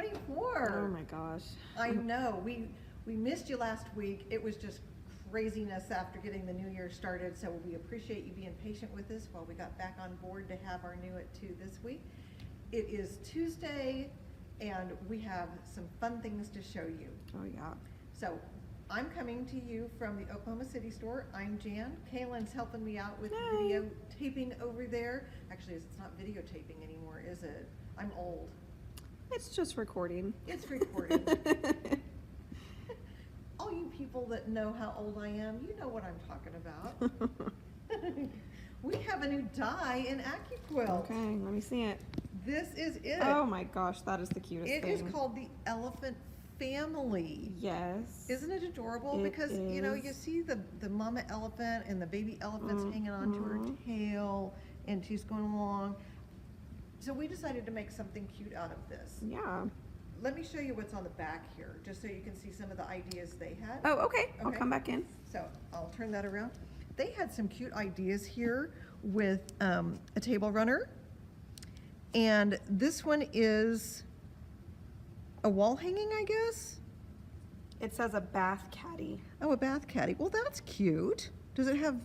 2024. Oh my gosh. I know. We missed you last week. It was just craziness after getting the new year started. So we appreciate you being patient with us while we got back on board to have our new at 2 this week. It is Tuesday, and we have some fun things to show you. Oh yeah. So I'm coming to you from the Oklahoma City store. I'm Jan. Kaylin's helping me out with Hi. videotaping over there. Actually, it's not videotaping anymore, is it? I'm old. It's just recording. It's recording. All you people that know how old I am, you know what I'm talking about. We have a new die in AccuQuilt. Okay, let me see it. This is it. Oh my gosh, that is the cutest It thing. is called the Elephant Family. Yes. Isn't it adorable? It Because, you know, you is. see the mama elephant and the baby elephant's hanging onto her Mhm. tail, and she's going along. So we decided to make something cute out of this. Yeah. Let me show you what's on the back here, just so you can see some of the ideas they had. Oh, okay. I'll Okay. come back in. So I'll turn that around. They had some cute ideas here with a table runner. And this one is a wall hanging, I guess? It says a bath caddy. Oh, a bath caddy. Well, that's cute. Does it have...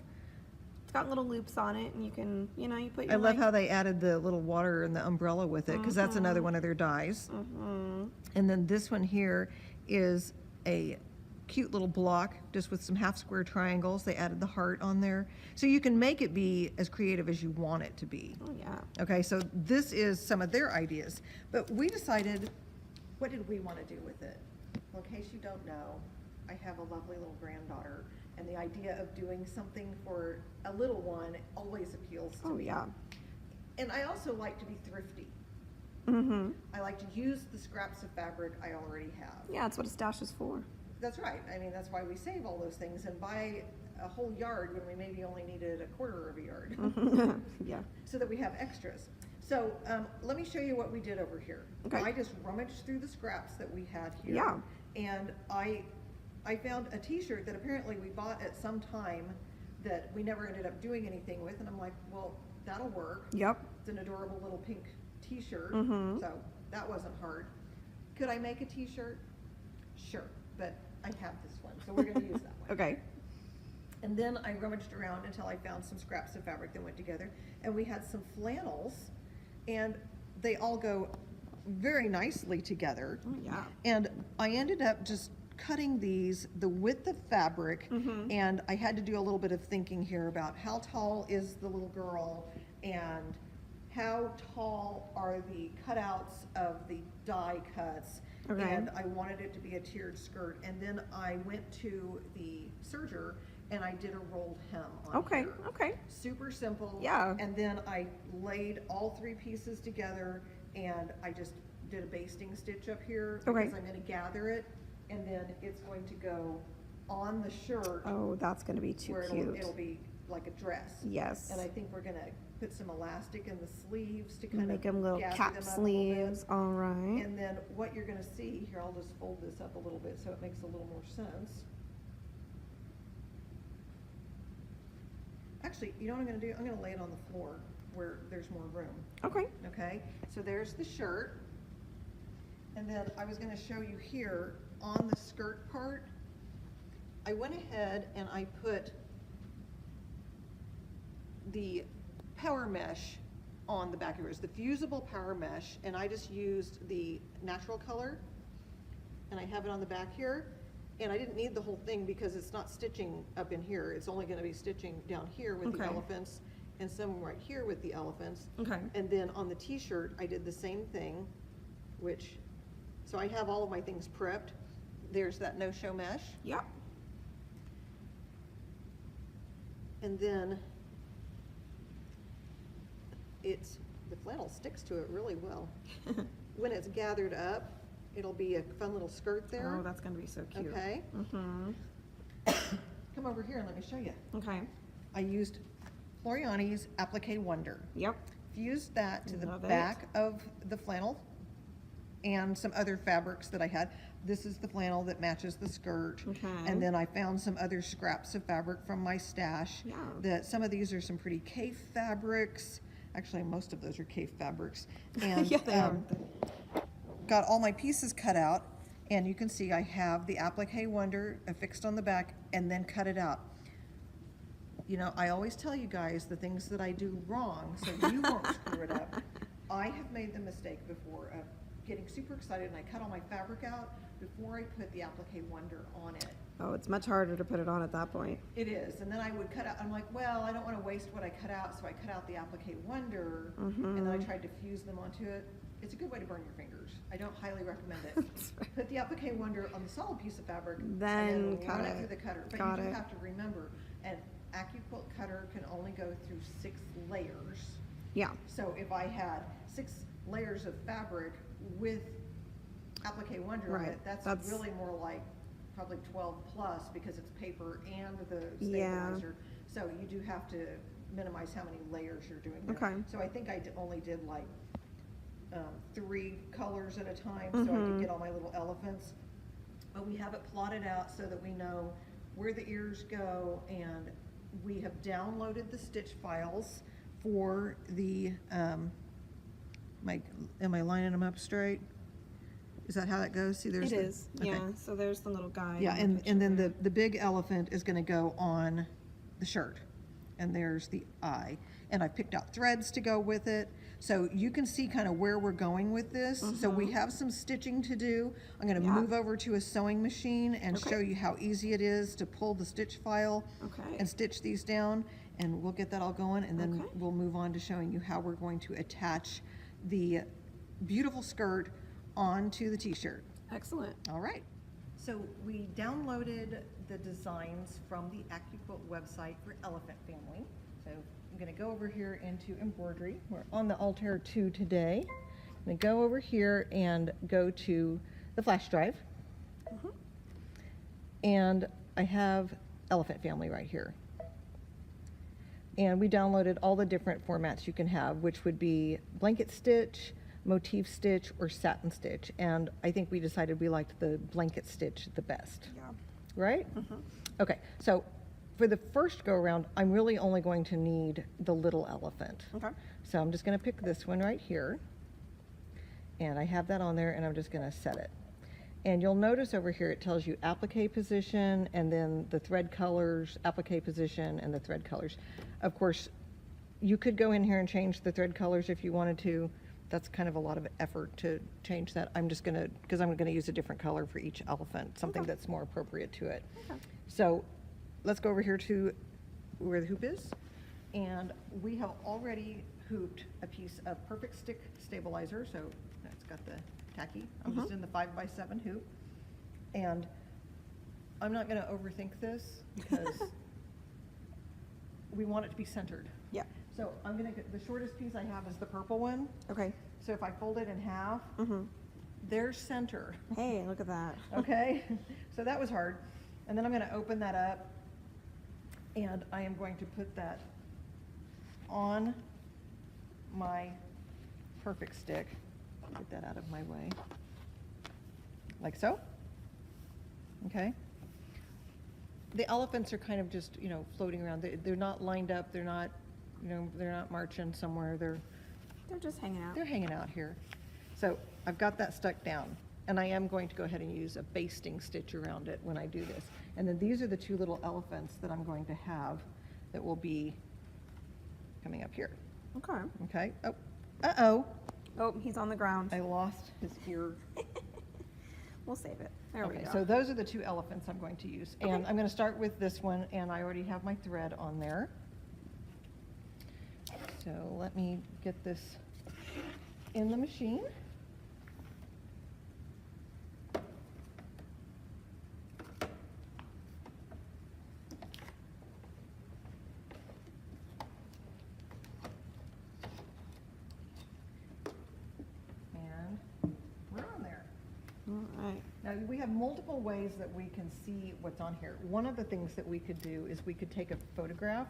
It's got little loops on it, and you can, you know, you put your I love like, how they added the little water and the umbrella with it, because that's another one of their dies. Mhm. And then this one here is a cute little block just with some half square triangles. They added the heart on there. So you can make it be as creative as you want it to be. Oh yeah. Okay, so this is some of their ideas. But we decided, what did we want to do with it? Well, in case you don't know, I have a lovely little granddaughter, and the idea of doing something for a little one always appeals to Oh me. yeah. And I also like to be thrifty. Mhm. I like to use the scraps of fabric I already have. Yeah, that's what a stash is for. That's right. I mean, that's why we save all those things and buy a whole yard when we maybe only needed a quarter of a yard. Yeah. So that we have extras. So let me show you what we did over here. Okay. I just rummaged through the scraps that we had here. Yeah. And I found a t-shirt that apparently we bought at some time that we never ended up doing anything with. And I'm like, well, that'll work. Yep. It's an adorable little pink t-shirt. Mhm. So that wasn't hard. Could I make a t-shirt? Sure. But I have this one, so we're going to use that one. Okay. And then I rummaged around until I found some scraps of fabric that went together. And we had some flannels, and they all go very nicely together. Oh yeah. And I ended up just cutting these the width of fabric, and I had to do a little bit of thinking here about how tall is the little girl and how tall are the cutouts of the die cuts. Okay. And I wanted it to be a tiered skirt. And then I went to the serger and I did a rolled hem on Okay. here. Okay. Super simple. Yeah. And then I laid all three pieces together, and I just did a basting stitch up here. Okay. Because I'm gonna gather it, and then it's going to go on the shirt. Oh, that's gonna be too where cute. it'll be like a dress. Yes. And I think we're gonna put some elastic in the sleeves to kind of Make them little gather cap them up a little bit. sleeves. All right. And then what you're gonna see, here, I'll just fold this up a little bit so it makes a little more sense. Actually, you know what I'm gonna do? I'm gonna lay it on the floor where there's more room, Okay. okay? So there's the shirt. And then I was gonna show you here on the skirt part, I went ahead and I put the power mesh on the back of yours, the fusible power mesh, and I just used the natural color, and I have it on the back here. And I didn't need the whole thing because it's not stitching up in here. It's only gonna be stitching down here with the Okay. elephants and some right here with the elephants. Okay. And then on the t-shirt, I did the same thing, which, so I have all of my things prepped. There's that no-show mesh. Yep. And then the flannel sticks to it really well. When it's gathered up, it'll be a fun little skirt there. Oh, that's gonna be so cute. Okay. Mhm. Come over here and let me show you. Okay. I used Floriani's Applique Wonder. Yep. Fused that to the Love it. back of the flannel and some other fabrics that I had. This is the flannel that matches the skirt. Okay. And then I found some other scraps of fabric from my stash. Yeah. That some of these are some pretty Kaffe fabrics. Actually, most of those are Kaffe fabrics. And Yeah, they are. got all my pieces cut out, and you can see I have the applique wonder affixed on the back and then cut it out. You know, I always tell you guys the things that I do wrong so you won't screw it up. I have made the mistake before of getting super excited and I cut all my fabric out before I put the applique wonder on it. Oh, it's much harder to put it on at that point. It is, and then I would cut out, I'm like, well, I don't want to waste what I cut out, so I cut out the applique wonder, and then I tried to fuse them onto it. It's a good way to burn your fingers. I don't highly recommend it. Put the applique wonder on the solid piece of fabric, Then and then cut run it. it through the cutter. But Got you do it. have to remember, an AccuQuilt cutter can only go through 6 layers. Yeah. So if I had 6 layers of fabric with applique wonder on Right. it, that's really more like probably 12 plus because it's paper and the Yeah. stabilizer. So you do have to minimize how many layers you're doing there. Okay. So I think I only did like 3 colors at a time, so I could get all my little elephants. But we have it plotted out so that we know where the ears go, and we have downloaded the stitch files for the, am I lining them up straight? Is that how that goes? See, there's It the- is. okay. Yeah. So there's the little guy. Yeah, in and then picture. the big elephant is gonna go on the shirt. And there's the eye. And I picked out threads to go with it. So you can see kind of where we're going with this. So we have some stitching to do. I'm gonna Yeah. move over to a sewing machine and Okay. show you how easy it is to pull the stitch file Okay. and stitch these down. And we'll get that all going, and then Okay. we'll move on to showing you how we're going to attach the beautiful skirt onto the t-shirt. Excellent. All right. So we downloaded the designs from the AccuQuilt website for Elephant Family. So I'm going to go over here into embroidery. We're on the Altair 2 today. I'm going to go over here and go to the flash drive. And I have Elephant Family right here. And we downloaded all the different formats you can have, which would be blanket stitch, motif stitch, or satin stitch. And I think we decided we liked the blanket stitch the best, Yeah. right? Okay, so for the first go around, I'm really only going to need the little elephant. Okay. So I'm just gonna pick this one right here. And I have that on there, and I'm just gonna set it. And you'll notice over here, it tells you applique position, and then the thread colors, applique position, and the thread colors. Of course, you could go in here and change the thread colors if you wanted to. That's kind of a lot of effort to change that. I'm just gonna, because I'm gonna use a different color for each elephant, something that's more appropriate to it. Okay. So let's go over here to where the hoop is. And we have already hooped a piece of Perfect Stick stabilizer, so that's got the tacky. I'm just in the 5x7 hoop. And I'm not gonna overthink this because we want it to be centered. Yeah. So I'm gonna get, the shortest piece I have is the purple one. Okay. So if I fold it in half, there's center, Hey, look at that. okay? So that was hard. And then I'm gonna open that up, and I am going to put that on my Perfect Stick. Get that out of my way. Like so. Okay? The elephants are kind of just, you know, floating around. They're not lined up, they're not, you know, they're not marching somewhere. They're just hanging out. They're hanging out here. So I've got that stuck down, and I am going to go ahead and use a basting stitch around it when I do this. And then these are the 2 little elephants that I'm going to have that will be coming up here. Okay. Okay? Oh, uh-oh, Oh, he's on the ground. I lost his ear. We'll save it. There we Okay, go. so those are the 2 elephants I'm going to use. And Okay. I'm going to start with this one, and I already have my thread on there. So let me get this in the machine. And we're on there. All right. Now, we have multiple ways that we can see what's on here. One of the things that we could do is we could take a photograph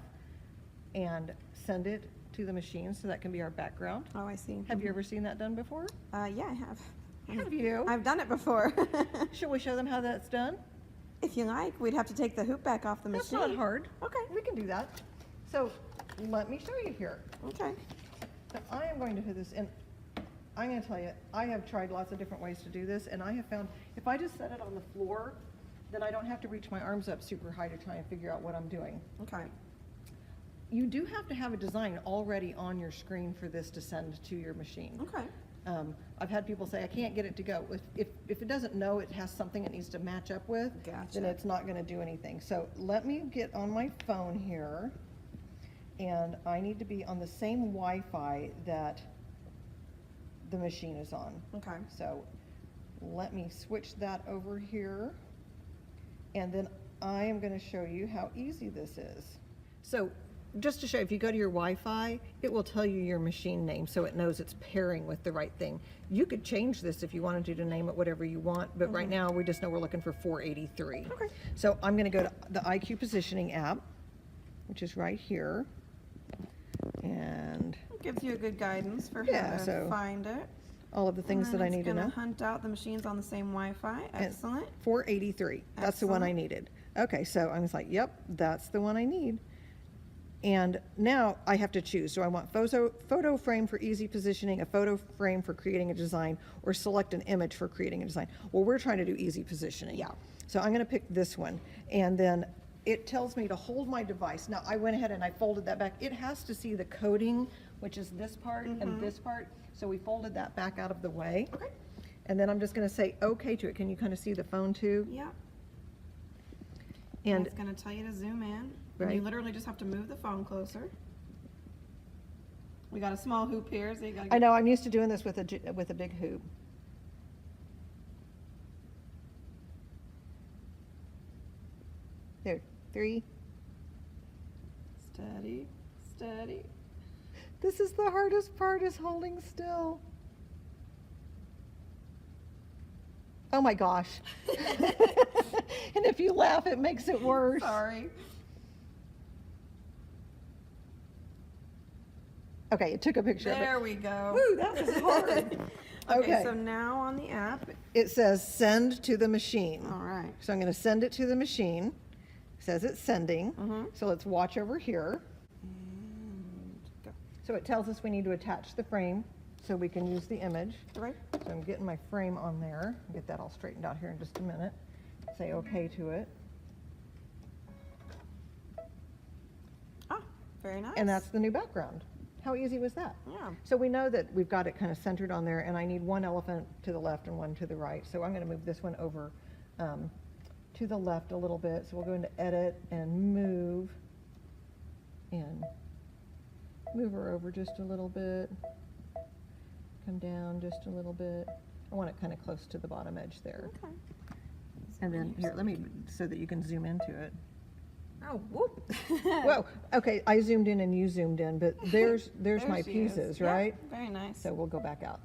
and send it to the machine, so that can be our background. Oh, I see. Have you ever seen that done before? Yeah, I have. Have you? I've done it before. Shall we show them how that's done? If you like, we'd have to take the hoop back off the That's machine. not hard. Okay. We can do that. So let me show you here. Okay. So I am going to put this in I'm gonna tell you, I have tried lots of different ways to do this, and I have found, if I just set it on the floor, then I don't have to reach my arms up super high to try and figure out what I'm doing. Okay. You do have to have a design already on your screen for this to send to your machine. Okay. I've had people say, I can't get it to go. If it doesn't know it has something it needs to match up with, Gotcha. then it's not gonna do anything. So let me get on my phone here, and I need to be on the same Wi-Fi that the machine is on. Okay. So let me switch that over here, and then I am gonna show you how easy this is. So just to show, if you go to your Wi-Fi, it will tell you your machine name so it knows it's pairing with the right thing. You could change this if you wanted to name it whatever you want, but right now we just know we're looking for 483. Okay. So I'm gonna go to the IQ Positioning app, which is right here. And It gives you a good guidance for Yeah, how to so find it. all of the things And that I then need to It's know. gonna hunt out the machines on the same Wi-Fi. Excellent. 483, that's the one I Excellent. needed. Okay, so I was like, yep, that's the one I need. And now I have to choose. Do I want photo frame for easy positioning, a photo frame for creating a design, or select an image for creating a design? Well, we're trying to do easy positioning. Yeah. So I'm gonna pick this one, and then it tells me to hold my device. Now, I went ahead and I folded that back. It has to see the coding, which is this part and this part, so we folded that back out of the way. Okay. And then I'm just gonna say okay to it. Can you kind of see the phone too? Yeah. And It's gonna tell you to zoom in. And you Right. literally just have to move the phone closer. We got a small hoop here, so you gotta I know, I'm used to doing this with a big hoop. There, 3. Steady, steady. This is the hardest part, is holding still. Oh my gosh. And if you laugh, it makes it worse. Sorry. Okay, it took a picture of it. There we go. Woo, that was hard. Okay, Okay. so now on the app, It says send to the machine. all right. So I'm going to send it to the machine. It says it's sending. Mhm. So let's watch over here. And go. So it tells us we need to attach the frame so we can use the image. Right. So I'm getting my frame on there. I'll get that all straightened out here in just a minute. Say okay to it. Ah, very nice. And that's the new background. How easy was that? Yeah. So we know that we've got it kind of centered on there, and I need one elephant to the left and one to the right. So I'm going to move this one over to the left a little bit. So we'll go into edit and move her over just a little bit. Come down just a little bit. I want it kind of close to the bottom edge there. Okay. And then here, let me, so that you can zoom into it. Oh, whoop. Whoa, okay, I zoomed in and you zoomed in, but there's my she is. pieces, Yeah, right? very nice. So we'll go back out.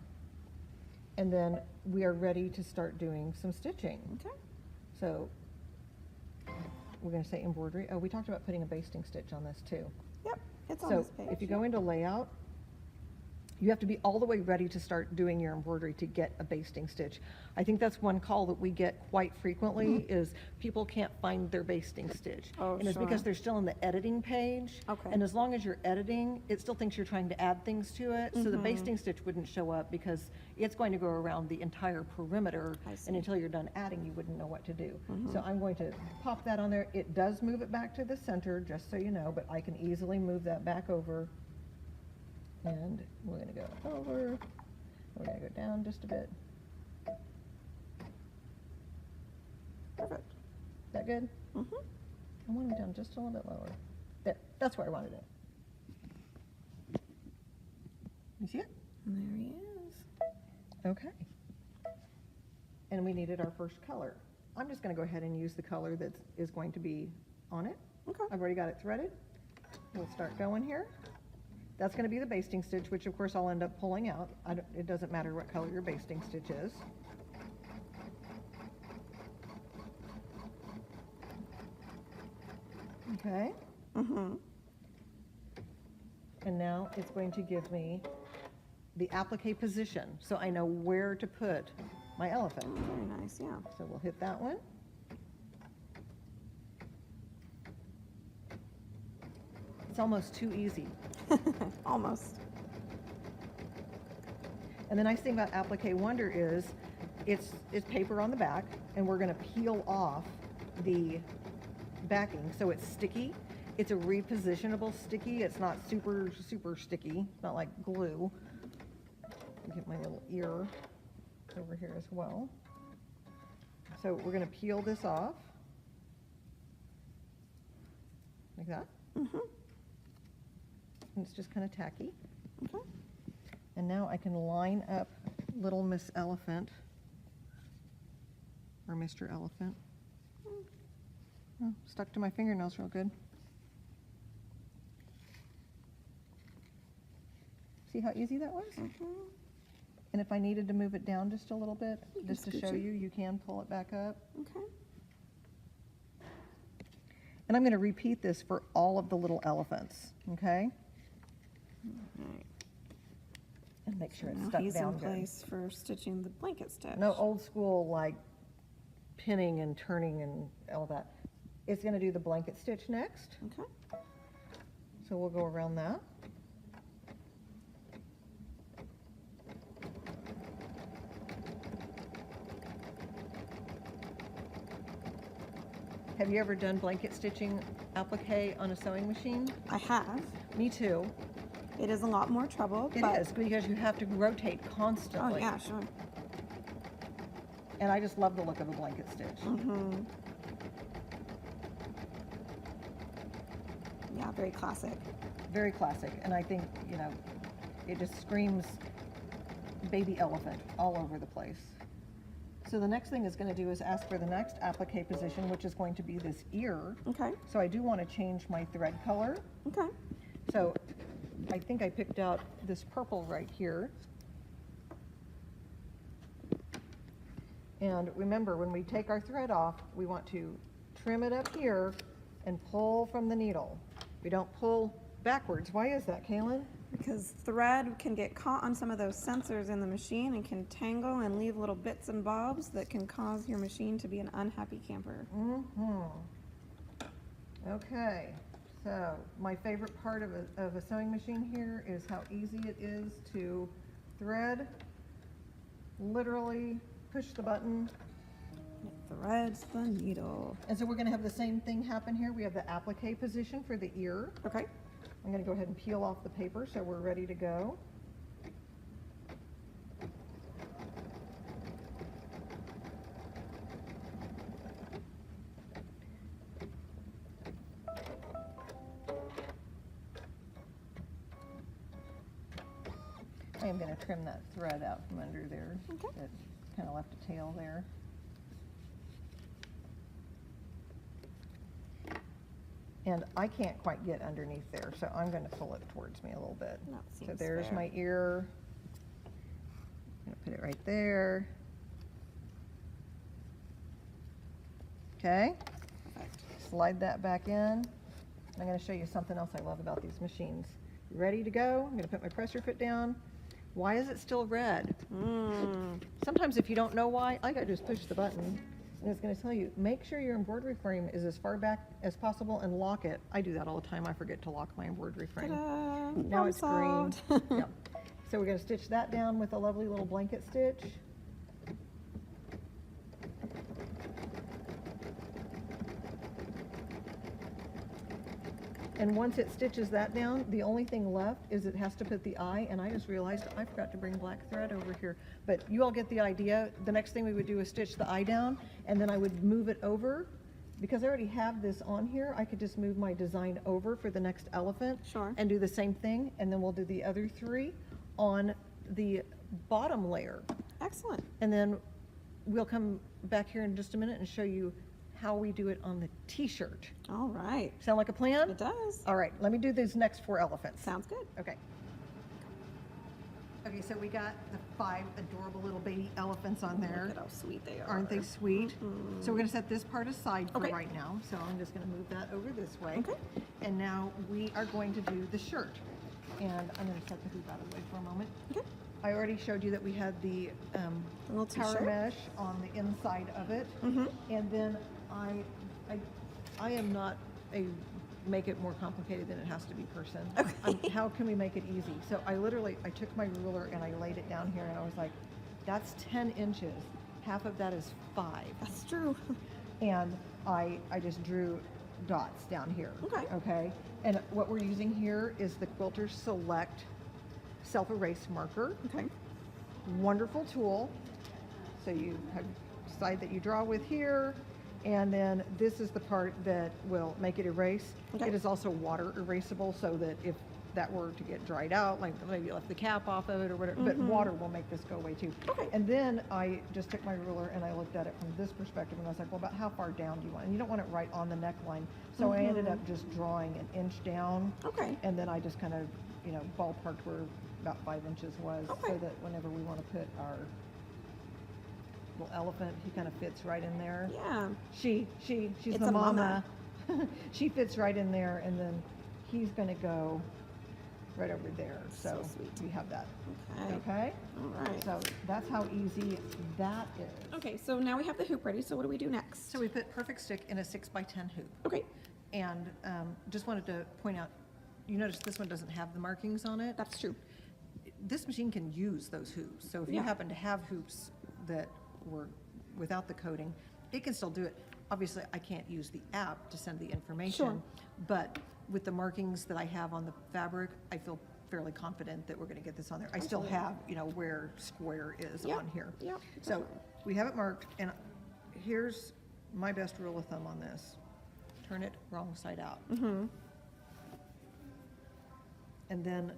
And then we are ready to start doing some stitching. Okay. So we're gonna say embroidery. Oh, we talked about putting a basting stitch on this too. Yep, it's on So this page. if you go into layout, you have to be all the way ready to start doing your embroidery to get a basting stitch. I think that's one call that we get quite frequently is people can't find their basting stitch. Oh, And it's because sure. they're still in the editing page. Okay. And as long as you're editing, it still thinks you're trying to add things to it. So the basting stitch wouldn't show up because it's going to go around the entire perimeter. I see. And until you're done adding, you wouldn't know what to do. So I'm going to pop that on there. It does move it back to the center, just so you know, but I can easily move that back over. And we're gonna go over, we're gonna go down just a bit. Perfect. Is that good? Mm-hmm. I want it down just a little bit lower. There, that's where I wanted it. You see it? There he is. Okay. And we needed our first color. I'm just gonna go ahead and use the color that is going to be on it. Okay. I've already got it threaded. We'll start going here. That's gonna be the basting stitch, which of course I'll end up pulling out. It doesn't matter what color your basting stitch is. Okay, Mm-hmm. and now it's going to give me the applique position, so I know where to put my elephant. Very nice, yeah. So we'll hit that one. It's almost too easy. Almost. And the nice thing about Applique Wonder is it's paper on the back, and we're going to peel off the backing so it's sticky. It's a repositionable sticky. It's not super sticky. It's not like glue. Get my little ear over here as well. So we're going to peel this off like that. Mm-hmm. And it's just kind of tacky. Okay. And now I can line up little Miss Elephant, or Mr. Elephant. Oh, stuck to my fingernails real good. See how easy that was? Mm-hmm. And if I needed to move it down just a little bit, You can just to scooch show it. you, you can pull it back up. Okay. And I'm going to repeat this for all of the little elephants, okay? All right. And make sure it's Now stuck he's down in good. place for stitching the blanket stitch. No old school like pinning and turning and all that. It's going to do the blanket stitch next, Okay. so we'll go around that. Have you ever done blanket stitching applique on a sewing machine? I have. Me too. It is a lot more trouble, It but is, because you have to rotate constantly. oh yeah, sure. And I just love the look of a blanket stitch. Mm-hmm. Yeah, very classic. Very classic, and I think, you know, it just screams baby elephant all over the place. So the next thing it's going to do is ask for the next applique position, which is going to be this ear. Okay. So I do want to change my thread color. Okay. So I think I picked out this purple right here. And remember, when we take our thread off, we want to trim it up here and pull from the needle. We don't pull backwards. Why is that, Kaylin? Because thread can get caught on some of those sensors in the machine and can tangle and leave little bits and bobs that can cause your machine to be an unhappy camper. Mm-hmm. Okay, so my favorite part of a sewing machine here is how easy it is to thread. Literally push the button. It threads the needle. And so we're going to have the same thing happen here. We have the applique position for the ear. Okay. I'm going to go ahead and peel off the paper so we're ready to go. I am going to trim that thread out from under there. Okay. That kind of left a tail there. And I can't quite get underneath there, so I'm going to pull it towards me a little bit. That So seems there's fair. my ear. I'm going to put it right there. Okay, Perfect. slide that back in. I'm going to show you something else I love about these machines. You ready to go? I'm going to put my presser foot down. Why is it still red? Sometimes if you don't know why, I gotta just push the button and it's going to tell you, make sure your embroidery frame is as far back as possible and lock it. I do that all the time. I forget to lock my embroidery frame. Ta-da! Now Problem it's green. solved. Yep. So we're going to stitch that down with a lovely little blanket stitch. And once it stitches that down, the only thing left is it has to put the eye, and I just realized I forgot to bring black thread over here. But you all get the idea. The next thing we would do is stitch the eye down, and then I would move it over. Because I already have this on here, I could just move my design over for the next elephant. Sure. And do the same thing, and then we'll do the other three on the bottom layer. Excellent. And then we'll come back here in just a minute and show you how we do it on the t-shirt. All right. Sound like a plan? It does. All right, let me do these next 4 elephants. Sounds good. Okay. Okay, so we got the 5 adorable little baby elephants on there. Look at how sweet they are. Aren't they sweet? So we're gonna set this part aside for Okay. right now. So I'm just gonna move that over this way. Okay. And now we are going to do the shirt. And I'm gonna set the hoop out of the way for a moment. Okay. I already showed you that we had the little power t-shirt. mesh on the inside of it. Mm-hmm. And then I am not a make it more complicated than it has to be, person. Okay. How can we make it easy? So I took my ruler and I laid it down here and I was like, that's 10 inches. Half of that is 5. That's true. And I just drew dots down here. Okay. Okay. And what we're using here is the Quilter Select self-erase marker. Okay. Wonderful tool. So you decide that you draw with here, and then this is the part that will make it erase. Okay. It is also water erasable, so that if that were to get dried out, like maybe you left the cap off of it or whatever, but water will make this go away too. Okay. And then I just took my ruler and I looked at it from this perspective, and I was like, well, about how far down do you want? And you don't want it right on the neckline. So I ended up just drawing an inch down. Okay. And then I just kind of, ballparked where about 5 inches was, Okay. so that whenever we want to put our little elephant, he kind of fits right in there. Yeah. She's It's the a mama. She fits right in there, and then he's going to go right over there. So sweet. we have that. Okay. Okay? All right. So that's how easy that is. Okay, so now we have the hoop ready, so what do we do next? So we put Perfect Stick in a 6x10 hoop. Okay, And just wanted to point out, you notice this one doesn't have the markings on it. that's true. This machine can use those hoops. So if you Yeah. happen to have hoops that were without the coating, it can still do it. Obviously, I can't use the app to send the information. Sure. But with the markings that I have on the fabric, I feel fairly confident that we're going to get this on there. I still have, where square is Yep. on here. Yep. So we have it marked, and here's my best rule of thumb on this. Turn it wrong side out. Mm-hmm. And then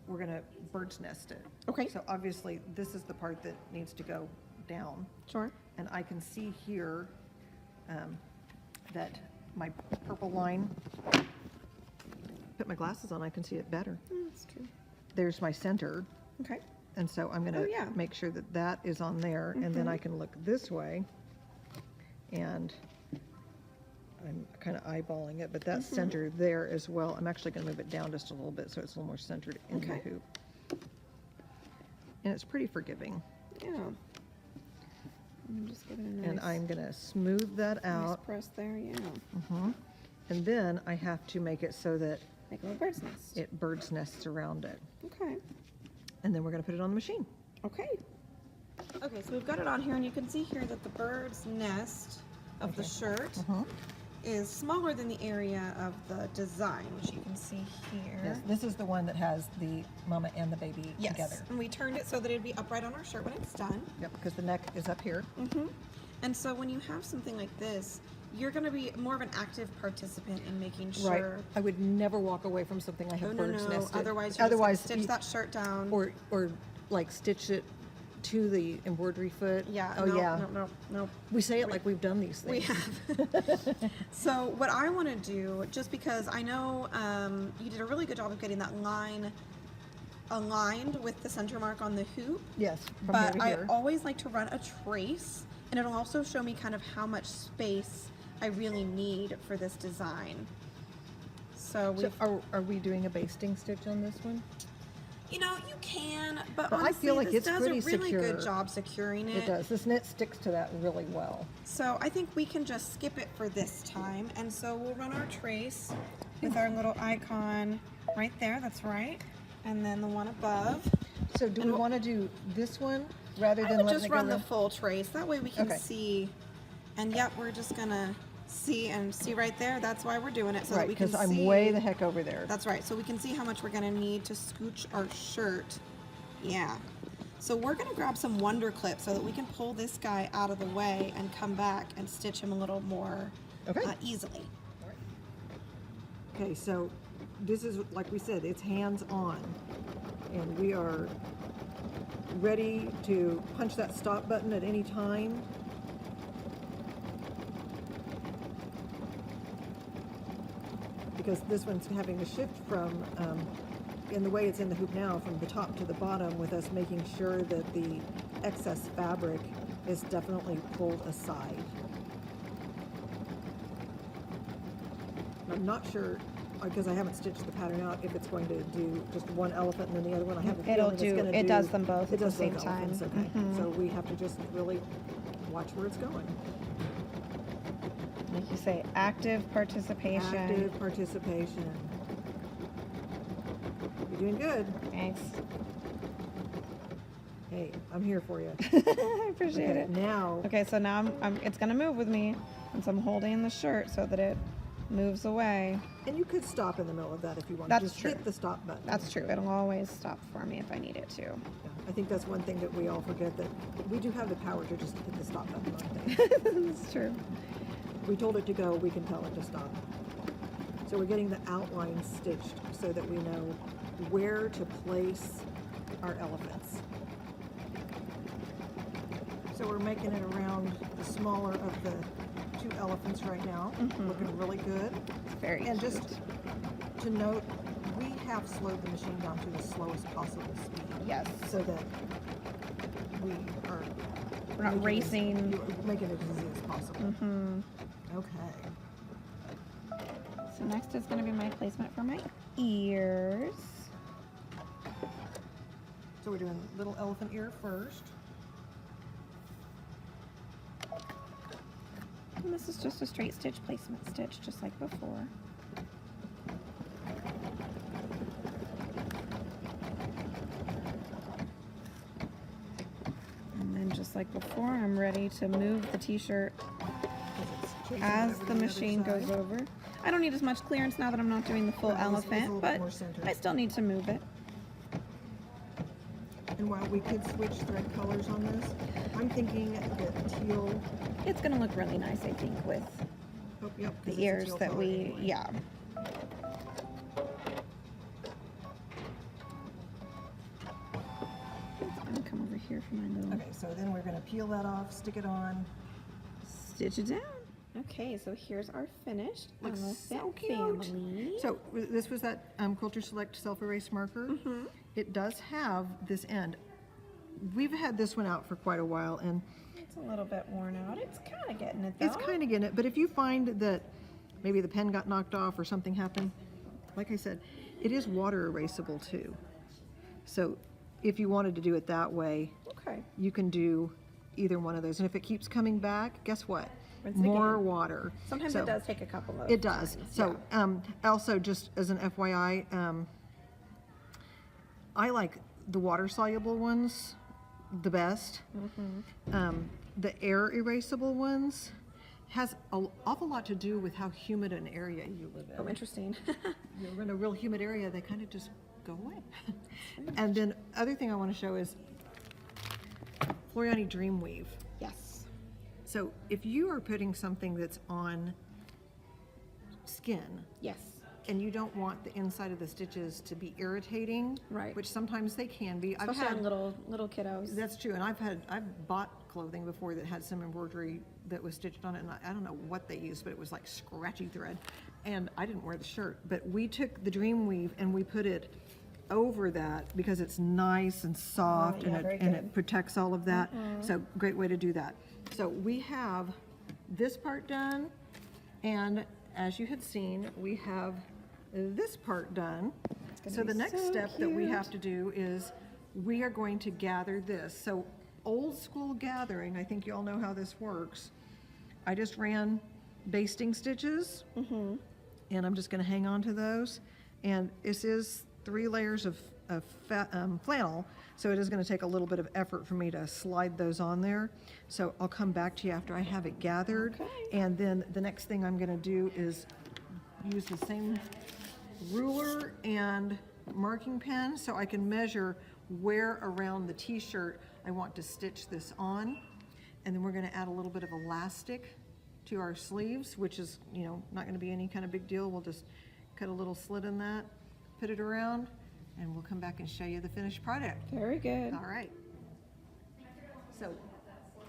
we're going to bird's nest it. Okay. So obviously, this is the part that needs to go down. Sure. And I can see here that my purple line, put my glasses on, I can see it better. That's true. There's my center. Okay. And so I'm going Oh, to yeah. make sure that that is on there. And then I can look this way. And I'm kind of eyeballing it, but that's centered there as well. I'm actually going to move it down just a little bit so it's a little more centered in the Okay. hoop. And it's pretty forgiving. Yeah. Just give it a nice, And I'm going to smooth that nice out. press there, yeah. And then I have to make it so that Make a little bird's nest. it bird's nests around it. Okay. And then we're going to put it on the machine. Okay. Okay, so we've got it on here, and you can see here that the bird's nest of the shirt is smaller than the area of the design, which you can see here. Yes, this is the one that has the mama and the baby Yes, together. and we turned it so that it'd be upright on our shirt when it's done. Yep, because the neck is up here. And so when you have something like this, you're going to be more of an active participant in making Right. sure. I would never walk away from something I have Oh, no, bird's no. nested. Otherwise, you're Otherwise, just gonna stitch that shirt down. or like stitch it to the embroidery foot. Yeah. Oh no, yeah. No. We say it like we've done these We things. have. So what I want to do, just because I know you did a really good job of getting that line aligned with the center mark on the hoop, Yes. From but here I to here. always like to run a trace, and it'll also show me kind of how much space I really need for this design. So So we, are we doing a basting stitch on this one? you know, you can, but But I honestly, feel like this it's does pretty a really good secure. job securing It does. This knit sticks to that really well. So I think we can just skip it for this time. And so we'll run our trace with our little icon right there, that's right. And then the one above. So do we want to do this one rather I than would letting just it go run the around? full trace. That way we can Okay. see. And yep, we're just gonna see right there. That's why we're doing it, so that Right, we can because see. I'm way the heck over there. That's right. So we can see how much we're gonna need to scooch our shirt. Yeah. So we're gonna grab some Wonder Clip so that we can pull this guy out of the way and come back and stitch him a little more Okay. easily. Okay, so this is, like we said, it's hands-on. And we are ready to punch that stop button at any time. Because this one's having to shift from, in the way it's in the hoop now, from the top to the bottom, with us making sure that the excess fabric is definitely pulled aside. I'm not sure, because I haven't stitched the pattern out, if it's going to do just one elephant and then the other one. I have a It'll feeling it's do- going to do. it does them both It at the does same both elephants, time. okay. So we have to just really watch where it's going. Like you say, active participation. Active participation. You're doing good. Thanks. Hey, I'm here for you. I appreciate Okay, it. now, Okay, so now it's gonna move with me, and so I'm holding the shirt so that it moves away. and you could stop in the middle of that if you want. That's Just true. hit the stop button. That's true. It'll always stop for me if I need it to. Yeah, I think that's one thing that we all forget, that we do have the power to just hit the stop button on things. That's true. If we told it to go, we can tell it to stop. So we're getting the outline stitched so that we know where to place our elephants. So we're making it around the smaller of the two elephants right now. Looking really good. It's very And cute. just to note, we have slowed the machine down to the slowest possible speed. Yes. So that we are We're not racing. making it as easy as possible. Okay. So next is going to be my placement for my ears. So we're doing little elephant ear first. And this is just a straight stitch placement stitch, just like before. And then just like before, I'm ready to move the t-shirt 'Cause it's chasing as over to the other machine goes side. over. I don't need as much clearance now that I'm not doing the full Right, it's a elephant, little bit but more centered. I still need to move it. And while we could switch thread colors on this, I'm thinking that teal. It's going to look really nice, I think, with Oh, yep, 'cause it's the a ears teal that color we, anyway. yeah. It's going to come over here for my little Okay, so then we're going to peel that off, stick it on. stitch it down. Okay, so here's our finished Looks elephant so cute. family. So this was that Quilter Select self-erase marker. It does have this end. We've had this one out for quite a while, and It's a little bit worn out. It's kind of getting it though. it's kind of getting it. But if you find that maybe the pen got knocked off or something happened, like I said, it is water erasable too. So if you wanted to do it that way, Okay. you can do either one of those. And if it keeps coming back, guess what? Rinse it More again. water. Sometimes So- it does take a couple of It does. times, So, also just as an FYI, I like the water soluble ones the best. The air erasable ones has an awful lot to do with how humid an area you live in. Oh, interesting. You're in a real humid area, they kind of just go away. And then other thing I want to show is Floriani Dreamweave. Yes. So if you are putting something that's on skin Yes. and you don't want the inside of the stitches to be irritating, Right. which sometimes they can be. Especially on little kiddos. That's true, and I've bought clothing before that had some embroidery that was stitched on it, and I don't know what they used, but it was like scratchy thread, and I didn't wear the shirt. But we took the Dreamweave and we put it over that because it's nice and soft, Oh, yeah, very and good. it protects all of that. So great way to do that. So we have this part done, and as you had seen, we have this part done. gonna So the be next so step that we cute. have to do is we are going to gather this. So old school gathering, I think you all know how this works. I just ran basting stitches, and I'm just going to hang on to those. And this is 3 layers of flannel, so it is going to take a little bit of effort for me to slide those on there. So I'll come back to you after I have it gathered. Okay. And then the next thing I'm going to do is use the same ruler and marking pen so I can measure where around the t-shirt I want to stitch this on. And then we're going to add a little bit of elastic to our sleeves, which is, you know, not going to be any kind of big deal. We'll just cut a little slit in that, put it around, and we'll come back and show you the finished product. Very good. All right. So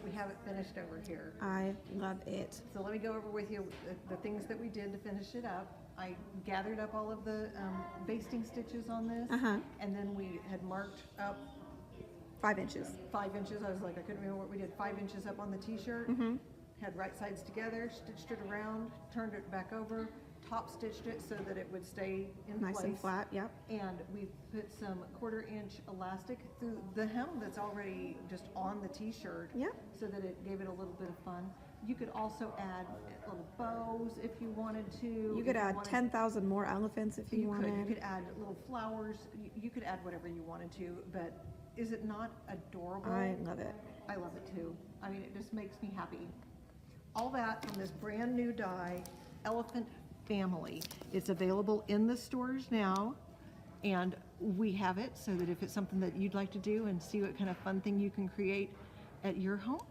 we have it finished over here. I love it. So let me go over with you the things that we did to finish it up. I gathered up all of the basting stitches on this, and then we had marked up 5 inches. 5 inches. I was like, I couldn't remember what we did. 5 inches up on the t-shirt. Had right sides together, stitched it around, turned it back over, top stitched it so that it would stay in place. Nice and flat, yep. And we put some 1/4-inch elastic through the hem that's already just on the t-shirt. Yep. So that it gave it a little bit of fun. You could also add little bows if you wanted to. You could add 10,000 more elephants if you wanted. You could add little flowers. You could add whatever you wanted to, but is it not adorable? I love it. I love it too. I mean, it just makes me happy. All that from this brand new die, Elephant Family. It's available in the stores now, and we have it so that if it's something that you'd like to do and see what kind of fun thing you can create at your home,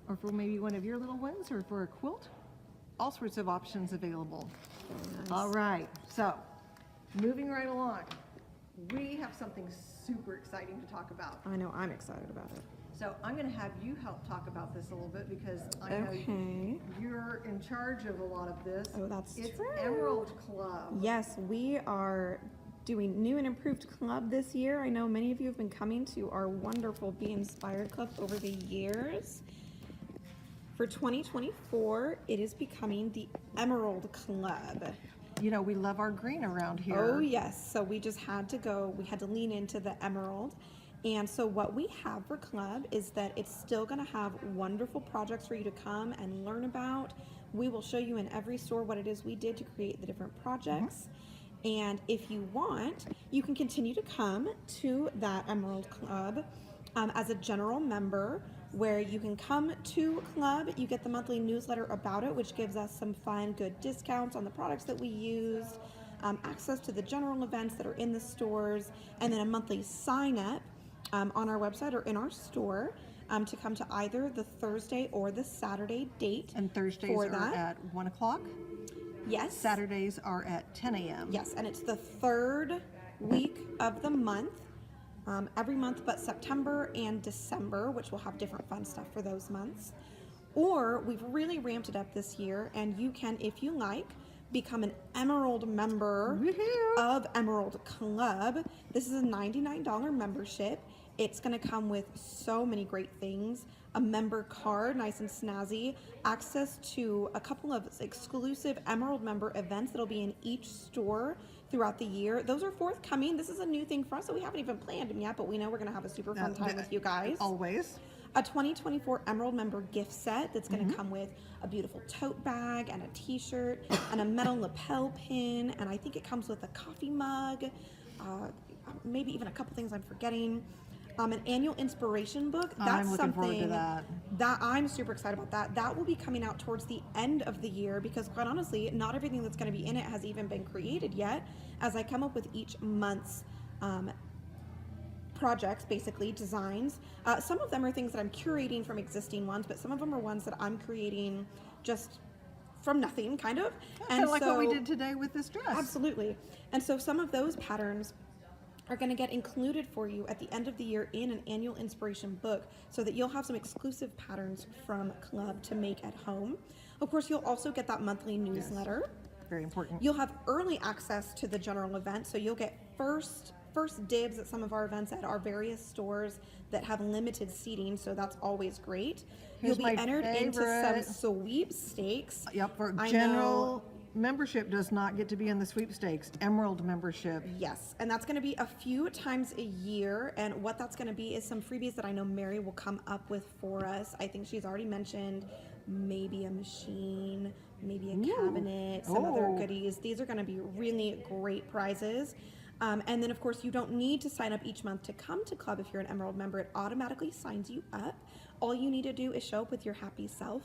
or for maybe one of your little ones, or for a quilt, all sorts of options available. Nice. All right, so moving right along, we have something super exciting to talk about. I know, I'm excited about it. So I'm going to have you help talk about this a little bit because I know Okay. you're in charge of a lot of this. Oh, that's It's true. Emerald Club. Yes, we are doing new and improved club this year. I know many of you have been coming to our wonderful Be Inspired Club over the years. For 2024, it is becoming the Emerald Club. You know, we love our green around here. Oh yes, so we just had to go, we had to lean into the emerald. And so what we have for club is that it's still gonna have wonderful projects for you to come and learn about. We will show you in every store what it is we did to create the different projects. And if you want, you can continue to come to that Emerald Club as a general member, where you can come to club, you get the monthly newsletter about it, which gives us some fun, good discounts on the products that we used, access to the general events that are in the stores, and then a monthly sign up on our website or in our store to come to either the Thursday or the Saturday date. And Thursdays for are that. at 1 o'clock. Yes. Saturdays are at 10 a.m. Yes, and it's the third week of the month. Every month but September and December, which will have different fun stuff for those months. Or we've really ramped it up this year, and you can, if you like, become an Emerald member Woohoo! of Emerald Club. This is a $99 membership. It's going to come with so many great things. A member card, nice and snazzy, access to a couple of exclusive Emerald member events that'll be in each store throughout the year. Those are forthcoming. This is a new thing for us, so we haven't even planned them yet, but we know we're going to have a super fun time with you guys. Always. A 2024 Emerald member gift set that's going to come with a beautiful tote bag and a t-shirt and a metal lapel pin, and I think it comes with a coffee mug, maybe even a couple things I'm forgetting. An annual inspiration book. That's I'm looking forward to something that. I'm super excited about that. That will be coming out towards the end of the year because quite honestly, not everything that's going to be in it has even been created yet. As I come up with each month's projects, basically designs. Some of them are things that I'm curating from existing ones, but some of them are ones that I'm creating just from nothing, kind of. Kind of like what we did today with this dress. Absolutely. And so some of those patterns are going to get included for you at the end of the year in an annual inspiration book so that you'll have some exclusive patterns from club to make at home. Of course, you'll also get that monthly newsletter. Very important. You'll have early access to the general event, so you'll get first dibs at some of our events at our various stores that have limited seating, so that's always great. Here's You'll be my entered into some favorite. sweepstakes. Yep, for I general know. membership does not get to be in the sweepstakes. Emerald membership. Yes, and that's going to be a few times a year, and what that's going to be is some freebies that I know Mary will come up with for us. I think she's already mentioned maybe a machine, maybe a cabinet, some other Oh. goodies. These are going to be really great prizes. And then, of course, you don't need to sign up each month to come to club if you're an Emerald member. It automatically signs you up. All you need to do is show up with your happy self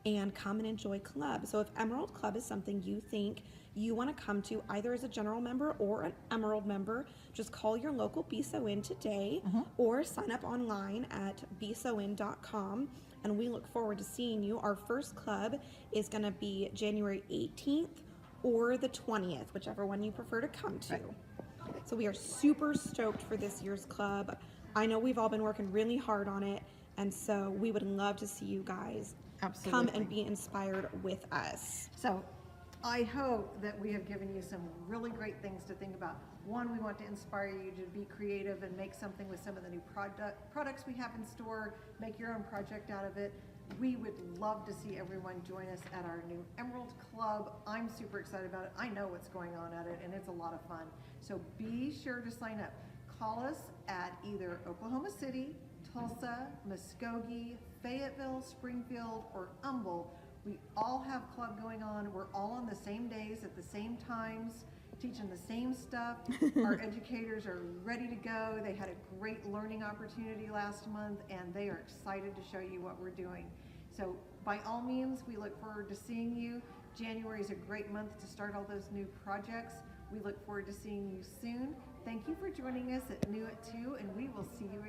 and come and enjoy club. So if Emerald Club is something you think you want to come to either as a general member or an Emerald member, just call your local BSOIN today or sign up online at bsoin.com, and we look forward to seeing you. Our first club is going to be January 18th or the 20th, whichever one you prefer to come to. So we are super stoked for this year's club. I know we've all been working really hard on it, and so we would love to see you guys come Absolutely. and be inspired with us. So I hope that we have given you some really great things to think about. One, we want to inspire you to be creative and make something with some of the new products we have in store, make your own project out of it. We would love to see everyone join us at our new Emerald Club. I'm super excited about it. I know what's going on at it, and it's a lot of fun. So be sure to sign up. Call us at either Oklahoma City, Tulsa, Muskogee, Fayetteville, Springfield, or Humble. We all have club going on. We're all on the same days at the same times, teaching the same stuff. Our educators are ready to go. They had a great learning opportunity last month, and they are excited to show you what we're doing. So by all means, we look forward to seeing you. January is a great month to start all those new projects. We look forward to seeing you soon. Thank you for joining us at New at 2, and we will see you again.